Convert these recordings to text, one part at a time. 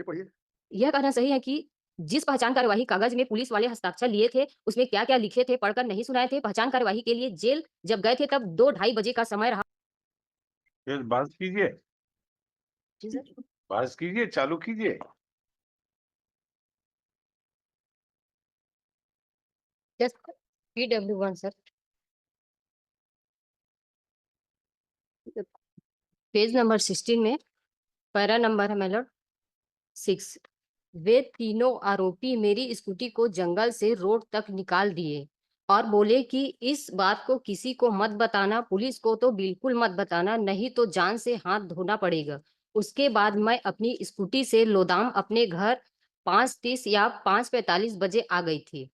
आगे पढ़िए। यह कहना सही है कि जिस पहचान कार्यवाही कागज में पुलिस वाले हस्ताक्षर लिए थे, उसमें क्या-क्या लिखे थे, पढ़कर नहीं सुनाए थे। पहचान कार्यवाही के लिए जेल जब गए थे तब 2 ढाई बजे का समय रहा। फिर बहस कीजिए, जी सर। बहस कीजिए, चालू कीजिए। Just PW1 sir. Page number 16 में पैरा नंबर है मेरा 6। वे तीनों आरोपी मेरी स्कूटी को जंगल से रोड तक निकाल दिए और बोले कि इस बात को किसी को मत बताना, पुलिस को तो बिल्कुल मत बताना, नहीं तो जान से हाथ धोना पड़ेगा। उसके बाद मैं अपनी स्कूटी से लोदाम अपने घर 5:30 या 5:45 बजे आ गई थी।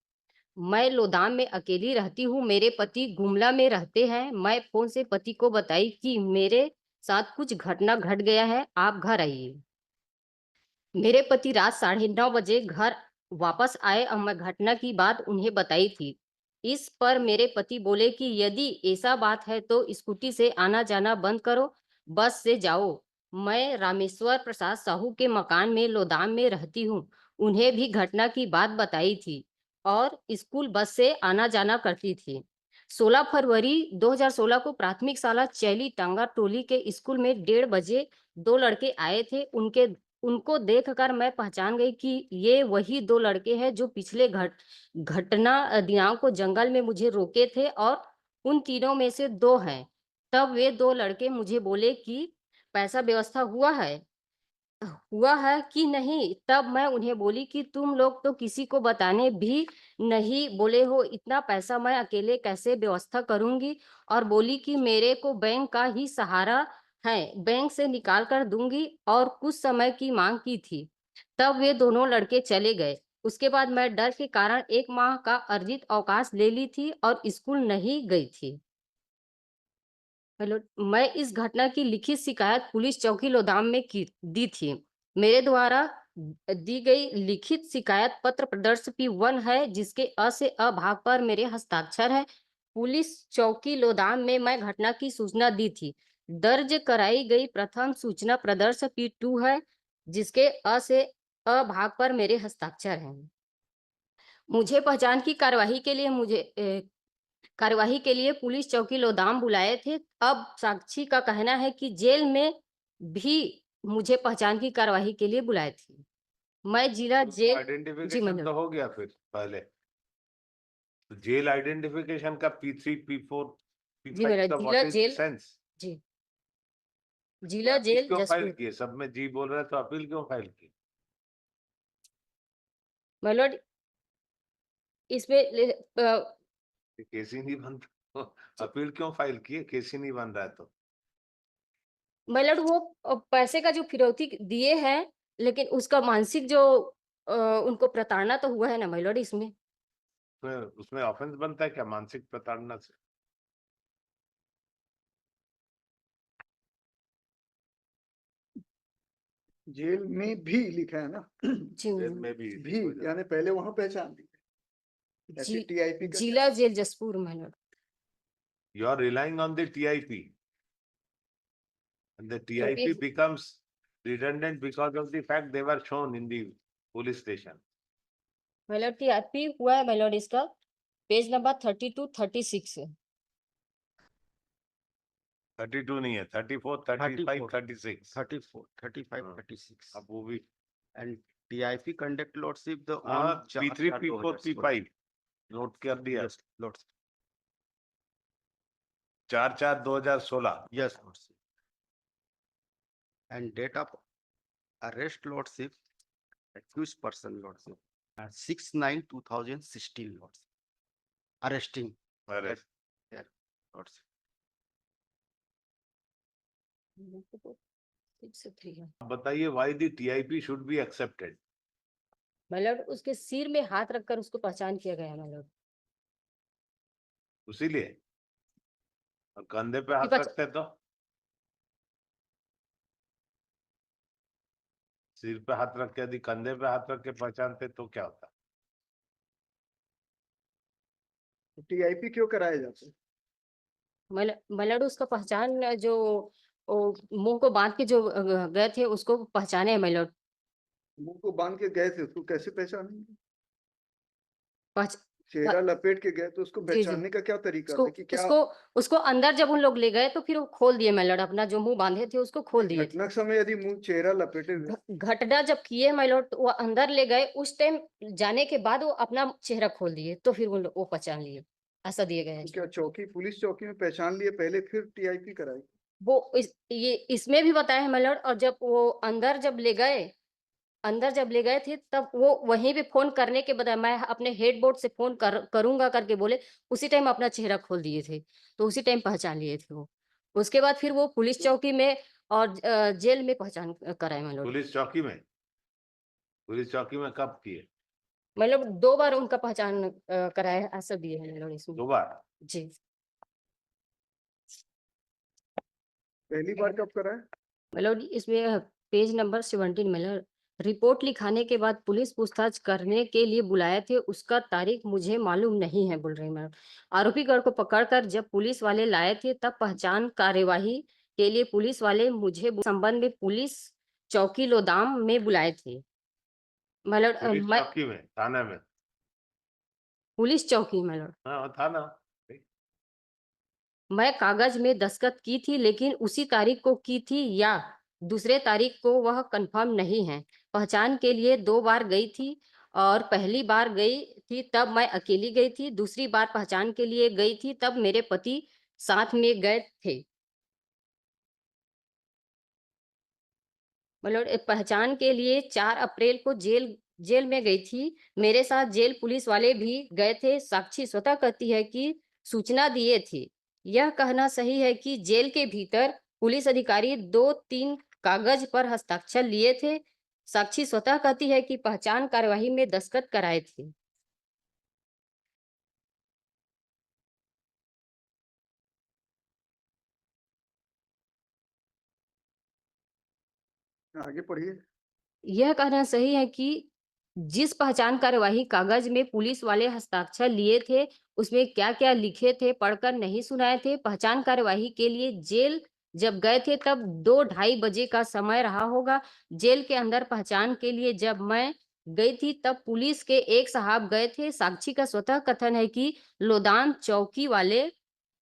मैं लोदाम में अकेली रहती हूँ, मेरे पति गुमला में रहते हैं। मैं फोन से पति को बताई कि मेरे साथ कुछ घटना घट गया है, आप घर आइए। मेरे पति रात 9:30 बजे घर वापस आए और मैं घटना की बात उन्हें बताई थी। इस पर मेरे पति बोले कि यदि ऐसा बात है तो स्कूटी से आना जाना बंद करो, बस से जाओ। मैं रामेश्वर प्रसाद साहू के मकान में लोदाम में रहती हूँ। उन्हें भी घटना की बात बताई थी और स्कूल बस से आना जाना करती थी। 16 फरवरी 2016 को प्राथमिक शाला चैली टांगा टोली के स्कूल में 1:30 बजे 2 लड़के आए थे। उनको देखकर मैं पहचान गई कि ये वही 2 लड़के हैं जो पिछले घटना दिनांक को जंगल में मुझे रोके थे और उन तीनों में से 2 हैं। तब वे 2 लड़के मुझे बोले कि पैसा व्यवस्था हुआ है कि नहीं? तब मैं उन्हें बोली कि तुम लोग तो किसी को बताने भी नहीं बोले हो, इतना पैसा मैं अकेले कैसे व्यवस्था करूँगी? और बोली कि मेरे को बैंक का ही सहारा है, बैंक से निकाल कर दूँगी और कुछ समय की माँग की थी। तब वे दोनों लड़के चले गए। उसके बाद मैं डर के कारण 1 माह का अर्जित अवकाश ले ली थी और स्कूल नहीं गई थी। हेलो, मैं इस घटना की लिखित शिकायत पुलिस चौकी लोधाम में की दी थी। मेरे द्वारा दी गई लिखित शिकायत पत्र प्रदर्श P1 है जिसके अ से अ भाग पर मेरे हस्ताक्षर है। पुलिस चौकी लोधाम में मैं घटना की सूचना दी थी। दर्ज कराई गई प्रथम सूचना प्रदर्श P2 है जिसके अ से अ भाग पर मेरे हस्ताक्षर हैं। मुझे पहचान की कार्यवाही के लिए पुलिस चौकी लोदाम बुलाए थे। अब साक्षी का कहना है कि जेल में भी मुझे पहचान की कार्यवाही के लिए बुलाए थे। मैं जिला जेल जी आइडेंटिफिकेशन मैडम। तो हो गया फिर पहले। तो जेल आइडेंटिफिकेशन का P3, P4, जी P5 मैडम, का जिला व्हाट इज जेल सेंस? जी, तो जिला अपील जेल क्यों फाइल जसपुर। किए? सब में जी बोल रहे हैं तो अपील क्यों फाइल की? माय लॉर्ड इसमें ये केस ही नहीं बनता तो अपील क्यों फाइल किए? केस ही नहीं बन रहा है तो। माय लॉर्ड वो पैसे का जो फिरौती दिए हैं, लेकिन उसका मानसिक जो उनको प्रताड़ना तो हुआ है ना माय लॉर्ड इसमें। उसमें ऑफेंस बनता है क्या मानसिक प्रताड़ना से? जेल में भी लिखा है ना। जी, जेल में भी यानी पहले वहां पहचान दी ऐसे जी, टीआईपी का क्या? जिला jail Jaspur my lord. you are relying on the TIP and the TIP TIP becomes redundant because of the fact they were shown in the police station. My Lord TRP हुआ है माय लॉर्ड इसका page number 32-36 है। 32 नहीं है, 34, 35, 34, 36। 34, 35, हाँ, 36. अब वो भी And TIP conduct lordship the हाँ, on P3, P4, P5 note कर दिया। Yes, lordship. 4/4/2016। Yes, lordship. And date of arrest lordship, accused person lordship, 6/9/2016 lordship. Arresting. अरे Yeah, lordship. अब बताइए why the TIP should be accepted? My Lord उसके सिर में हाथ रखकर उसको पहचान किया गया माय लॉर्ड। उसीलिए और कंधे पे कि हाथ पहच- रखते तो सिर पे हाथ रख के यदि कंधे पे हाथ रख के पहचानते तो क्या होता? टीआईपी क्यों कराए जाते? माय लॉर्ड उसका पहचान जो मुंह को बांध के जो गए थे उसको पहचाने माय लॉर्ड। मुंह को बांध के गए थे, उसको कैसे पहचानेंगे? पहच- चेहरा लपेट के गए तो उसको जी, जी। पहचानने का क्या तरीका उसको था कि क्या? उसको उसको अंदर जब उन लोग ले गए तो फिर वो खोल दिए माय लॉर्ड, अपना जो मुंह बांधे थे उसको खोल दिए थे। घटना के समय यदि मुंह चेहरा लपेटे हुए, घटना जब किए माय लॉर्ड तो वो अंदर ले गए, उस टाइम जाने के बाद वो अपना चेहरा खोल दिए तो फिर वो पहचान लिए, ऐसा दिए गए हैं। तो क्या चौकी, पुलिस चौकी में पहचान लिए पहले फिर टीआईपी कराई? वो ये इसमें भी बताया है माय लॉर्ड, और जब वो अंदर जब ले गए थे तब वो वहीं पे फ़ोन करने के बजाय मैं अपने हेड बोर्ड से फ़ोन करूँगा करके बोले, उसी टाइम अपना चेहरा खोल दिए थे। तो उसी टाइम पहचान लिए थे वो। उसके बाद फिर वो पुलिस चौकी में और जेल में पहचान कराए माय लॉर्ड। पुलिस चौकी में कब किए? मतलब 2 बार उनका पहचान कराया है, ऐसा दिए हैं माय लॉर्ड इसमें। 2 बार? जी। पहली बार कब कराए? माय लॉर्ड इसमें page number 17 my Lord, report लिखाने के बाद पुलिस पूछताछ करने के लिए बुलाए थे, उसका तारीख मुझे मालूम नहीं है बोल रही मैडम। आरोपीगढ़ को पकड़कर जब पुलिस वाले लाए थे तब पहचान कार्यवाही के लिए पुलिस वाले मुझे संबंध में पुलिस चौकी लोदाम में बुलाए थे। माय लॉर्ड पुलिस मैं चौकी में, थाने में? पुलिस चौकी माय लॉर्ड, हाँ, थाना। मैं कागज में दस्तखत की थी लेकिन उसी तारीख को की थी या दूसरे तारीख को वह कंफर्म नहीं है। पहचान के लिए 2 बार गई थी और पहली बार गई थी तब मैं अकेली गई थी, दूसरी बार पहचान के लिए गई थी तब मेरे पति साथ में गए थे। मतलब पहचान के लिए 4 अप्रैल को जेल में गई थी। मेरे साथ जेल पुलिस वाले भी गए थे। साक्षी स्वतः कहती है कि सूचना दिए थे। यह कहना सही है कि जेल के भीतर पुलिस अधिकारी 2-3 कागज पर हस्ताक्षर लिए थे। साक्षी स्वतः कहती है कि पहचान कार्यवाही में दस्तखत कराए थे। आगे पढ़िए। यह कहना सही है कि जिस पहचान कार्यवाही कागज में पुलिस वाले हस्ताक्षर लिए थे, उसमें क्या-क्या लिखे थे, पढ़कर नहीं सुनाए थे। पहचान कार्यवाही के लिए जेल जब गए थे तब 2 ढाई बजे का समय रहा होगा। जेल के अंदर पहचान के लिए जब मैं गई थी तब पुलिस के एक साहब गए थे। साक्षी का स्वतः कथन है कि लोदान चौकी वाले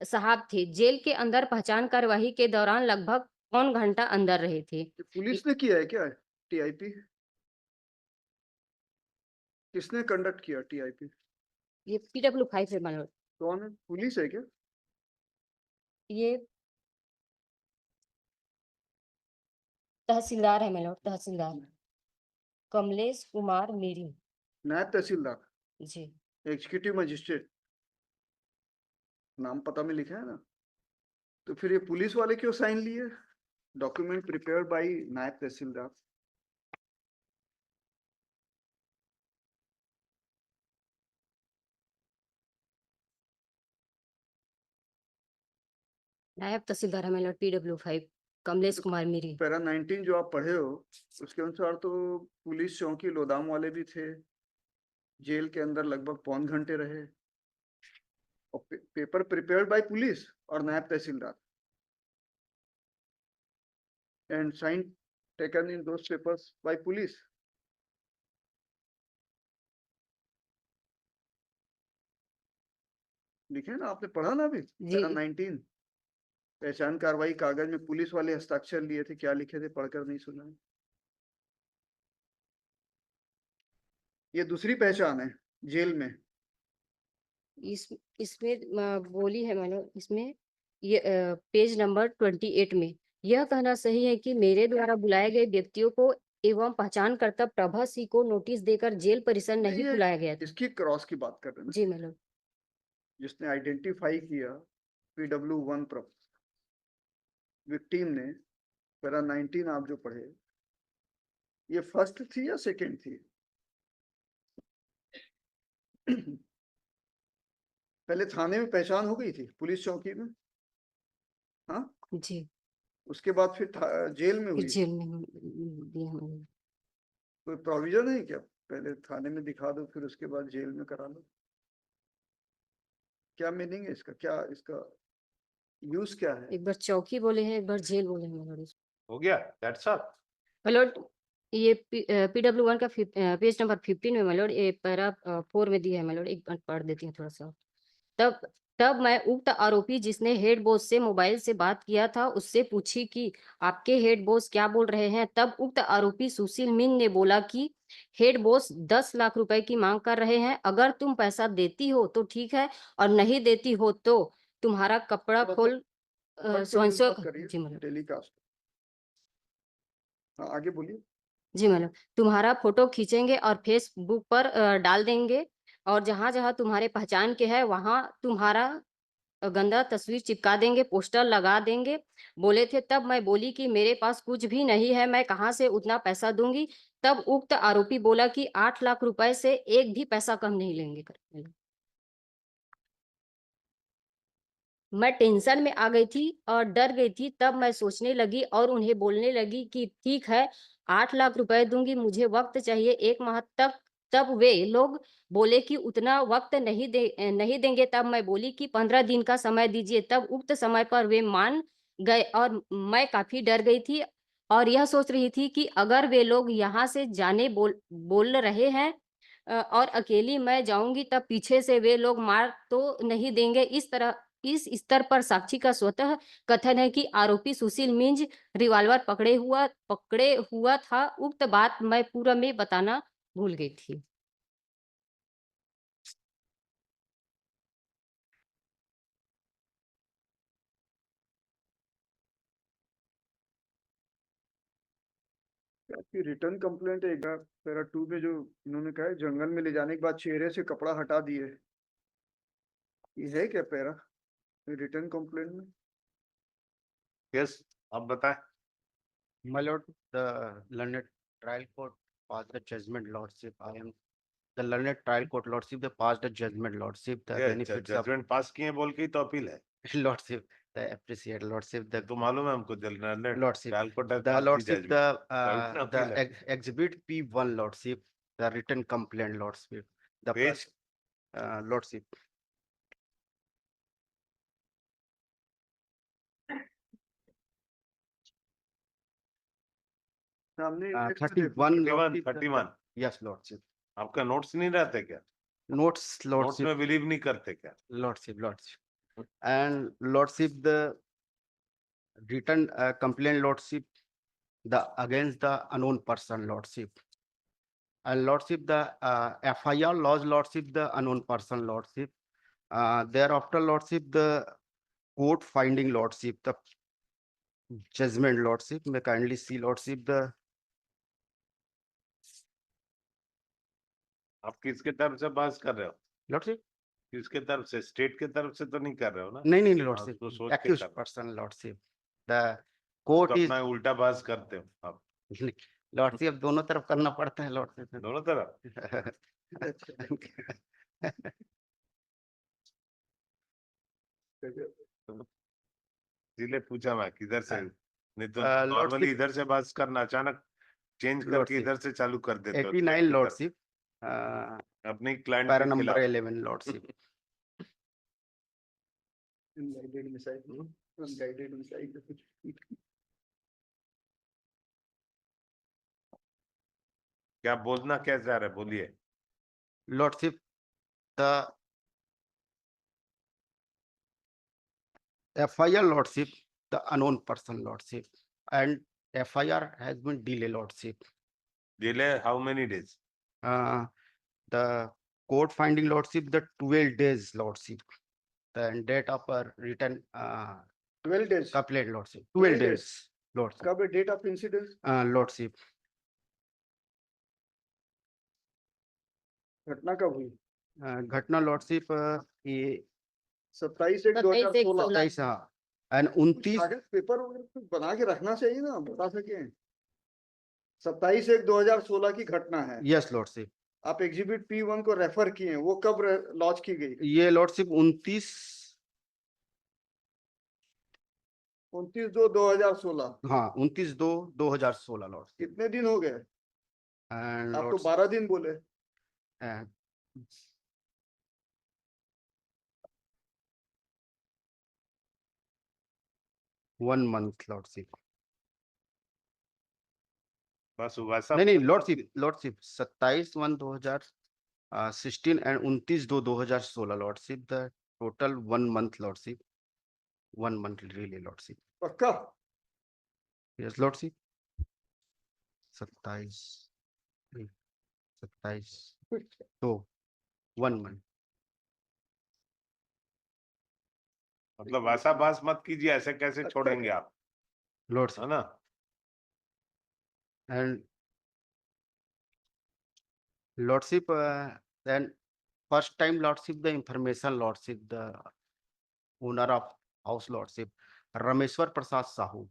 साहब थे। जेल के अंदर पहचान कार्यवाही के दौरान लगभग पौन घंटा अंदर रहे थे। ये पुलिस ने किया है क्या टीआईपी? किसने कंडक्ट किया टीआईपी? ये PW5 है माय लॉर्ड। कौन है, पुलिस है क्या? ये तहसीलदार है माय लॉर्ड, तहसीलदार कमलेश कुमार मीरी। नायब तहसीलदार, जी। एग्जीक्यूटिव मजिस्ट्रेट, नाम पता में लिखा है ना? तो फिर ये पुलिस वाले क्यों साइन लिए? डॉक्यूमेंट प्रिपेयर्ड बाय नायब तहसीलदार। नायब तहसीलदार है my lord PW5 Kamlesh Kumar Miri. Para 19 जो आप पढ़े हो उसके अनुसार तो पुलिस चौकी लोदाम वाले भी थे, जेल के अंदर लगभग पौन घंटे रहे, और पेपर प्रिपेयर्ड बाय पुलिस और नायब तहसीलदार, and sign taken in those papers by police. लिखे ना, आपने पढ़ा ना अभी जी। पैरा 19, पहचान कार्रवाई कागज में पुलिस वाले हस्ताक्षर लिए थे, क्या लिखे थे पढ़कर नहीं सुना है? ये दूसरी पहचान है जेल में। इसमें बोली है माय लॉर्ड, इसमें ये पेज नंबर 28 में यह कहना सही है कि मेरे द्वारा बुलाए गए व्यक्तियों को एवं पहचानकर्ता प्रभा सिंह को नोटिस देकर जेल परिसर नहीं ये बुलाया गया था। इसकी क्रॉस की बात कर रहे हैं ना, जी माय लॉर्ड। जिसने आइडेंटिफाई किया PW1 विक्टिम ने, पैरा 19 आप जो पढ़े, ये फर्स्ट थी या सेकंड थी? पहले थाने में पहचान हो गई थी, पुलिस चौकी में, हाँ, जी। उसके बाद फिर जेल में फिर हुई। जेल में दिया माय लॉर्ड। कोई प्रोविजन है क्या, पहले थाने में दिखा दो फिर उसके बाद जेल में करा लो? क्या मीनिंग है इसका, क्या इसका यूज क्या है? एक बार चौकी बोले हैं, एक बार जेल बोले हैं माय लॉर्ड। हो गया? That's all? माय लॉर्ड ये PW1 का पेज नंबर 15 में माय लॉर्ड, ये पैरा 4 में दिया है माय लॉर्ड। एक मिनट पढ़ देती हूँ थोड़ा सा। तब तब मैं उक्त आरोपी जिसने हेड बॉस से मोबाइल से बात किया था उससे पूछी कि आपके हेड बॉस क्या बोल रहे हैं। तब उक्त आरोपी सुशील मिंज ने बोला कि हेड बॉस 10 लाख रुपए की मांग कर रहे हैं, अगर तुम पैसा देती हो तो ठीक है और नहीं देती हो तो तुम्हारा कपड़ा थोड़ा सा खोल कंटिन्यू बात जी करिए, मतलब टेलीकास्ट। हाँ, आगे बोलिए। जी मैडम, तुम्हारा फोटो खींचेंगे और फेसबुक पर डाल देंगे, और जहां जहां तुम्हारे पहचान के है वहां तुम्हारा गंदा तस्वीर चिपका देंगे, पोस्टर लगा देंगे बोले थे। तब मैं बोली कि मेरे पास कुछ भी नहीं है, मैं कहाँ से उतना पैसा दूंगी। तब उक्त आरोपी बोला कि 8 लाख रुपए से एक भी पैसा कम नहीं लेंगे करके। मैं टेंशन में आ गई थी और डर गई थी। तब मैं सोचने लगी और उन्हें बोलने लगी कि ठीक है 8 लाख रुपए दूंगी, मुझे वक्त चाहिए 1 माह तक। तब वे लोग बोले कि उतना वक्त नहीं देंगे। तब मैं बोली कि 15 दिन का समय दीजिए। तब उक्त समय पर वे मान गए और मैं काफी डर गई थी और यह सोच रही थी कि अगर वे लोग यहाँ से जाने बोल रहे हैं और अकेली मैं जाऊंगी तब पीछे से वे लोग मार तो नहीं देंगे। इस स्तर पर साक्षी का स्वतः कथन है कि आरोपी सुशील मिंज रिवॉल्वर पकड़े हुआ था। उक्त बात मैं पूरा में बताना भूल गई थी। आपकी रिटर्न कंप्लेंट है एक पैरा 2 में, जो इन्होंने कहा है जंगल में ले जाने के बाद चेहरे से कपड़ा हटा दिए, ये है क्या पैरा रिटर्न कंप्लेंट में? यस, आप बताएं। My lord, the learned trial court passed the judgment, lordship. I am the learned trial court, lordship. They passed the judgment, lordship. The benefits of judgment pass किए बोल के ही तो appeal है। lordship. The appreciate lordship. The तो मालूम है हमको general lordship. Trial court has The passed the lordship. judgment. The appeal है। exhibit P1, lordship. The written complaint, lordship. The page lordship. सामने index में 31, देखो। 31 lordship. 31 Yes, lordship. आपका notes नहीं रहते क्या? Notes, notes lordship. में बिलीव नहीं करते क्या? Lordship, lordship. And lordship, the written complaint, lordship, the against the unknown person, lordship. And lordship, the FIR laws, lordship, the unknown person, lordship. Thereafter, lordship, the court finding, lordship, the judgment, lordship. May kindly see, lordship, the आप किसके तरफ से पास कर रहे हो? lordship. किसके तरफ से? स्टेट के तरफ से तो नहीं कर रहे हो ना? नहीं, हाँ, lordship. उसको सोच के Accused कर। person, lordship. The तो court is अपना उल्टा बाज करते हो आप lordship. दोनों तरफ करना पड़ता है, lordship. दोनों तरफ। इसलिए पूछा मैं किधर से, नहीं तो नॉर्मली इधर से बात करना, अचानक चेंज करके Lordship. इधर से चालू कर देते हो। 89, lordship. अपने क्लाइंट Para के number खिलाफ। 11, lordship. Unguided missile, unguided missile। क्या बोलना क्या चाह रहे, बोलिए। Lordship, the FIR, lordship, the unknown person, lordship, and FIR has been delayed, lordship. Delay how many days? The court finding, lordship, the 12 days, lordship. The date of written 12 days। complaint, lordship. 12 12 days, lordship. कब है date of incidence? Lordship. घटना कब हुई? घटना, lordship, ये 27/1/2016। 27, हाँ, and 29, कागज paper वगैरह कुछ बना के रखना चाहिए ना, बता सके। 27/1/2016 की घटना है। yes, lordship. आप एग्जिबिट P1 को रेफर किए हैं, वो कब लॉन्च की गई? ये lordship 29, 29/2/2016। हाँ, 29/2/2016, lordship. कितने दिन हो गए? And आप तो lordship, 12 दिन बोले। uh, one month, lordship. बस वैसा नहीं lordship 27/1/2016 and 29/2/2016 lordship the total 1 month lordship 1 month really lordship पक्का? यस लॉर्डशिप 27 तो 1 month मतलब ऐसा बात मत कीजिए, ऐसे कैसे अच्छा छोड़ेंगे है। आप, है लॉर्डशिप ना? and lordship then first time lordship the information lordship the owner of house lordship Rameshwar Prasad Sahu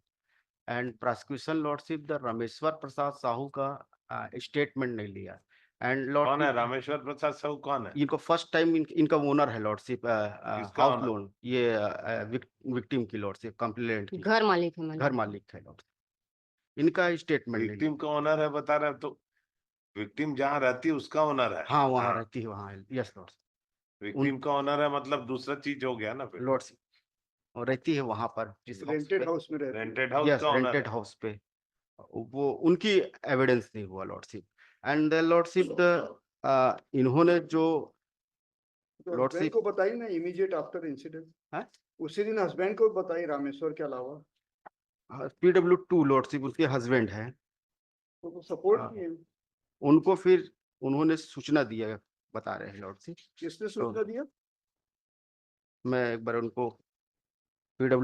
and prosecution lordship the Rameshwar Prasad Sahu का स्टेटमेंट नहीं लिया एंड कौन है लॉर्डशिप रामेश्वर प्रसाद साहू, कौन है? इनको फर्स्ट टाइम इनका ओनर है लॉर्डशिप किसका हाउस owner? लोन ये विक्टिम की लॉर्डशिप कंप्लेंट की घर मालिक है घर मतलब मालिक है लॉर्डशिप इनका स्टेटमेंट नहीं विक्टिम लिया का ओनर है बता रहे हैं, तो विक्टिम जहाँ रहती है उसका ओनर है। हाँ वहाँ रहती है वहाँ यस लॉर्डशिप विक्टिम का ओनर है मतलब दूसरा चीज हो गया ना फिर। लॉर्डशिप और रहती है वहां पर जिस रेंटेड हाउस में रहते हैं। रेंटेड हाउस यस का ओनर रेंटेड है। हाउस पे वो उनकी एविडेंस नहीं हुआ lordship and the lordship the इन्होंने जो तो हस्बैंड लॉर्डशिप को बताई ना इमीडिएट आफ्टर इंसिडेंट, हाँ? उसी दिन हस्बैंड को बताई रामेश्वर के अलावा, PW2 लॉर्डशिप उसके हस्बैंड है तो सपोर्ट हाँ। किए। उनको फिर उन्होंने सूचना दिया बता रहे हैं लॉर्डशिप किसने सूचना दिया? मैं एक बार उनको PW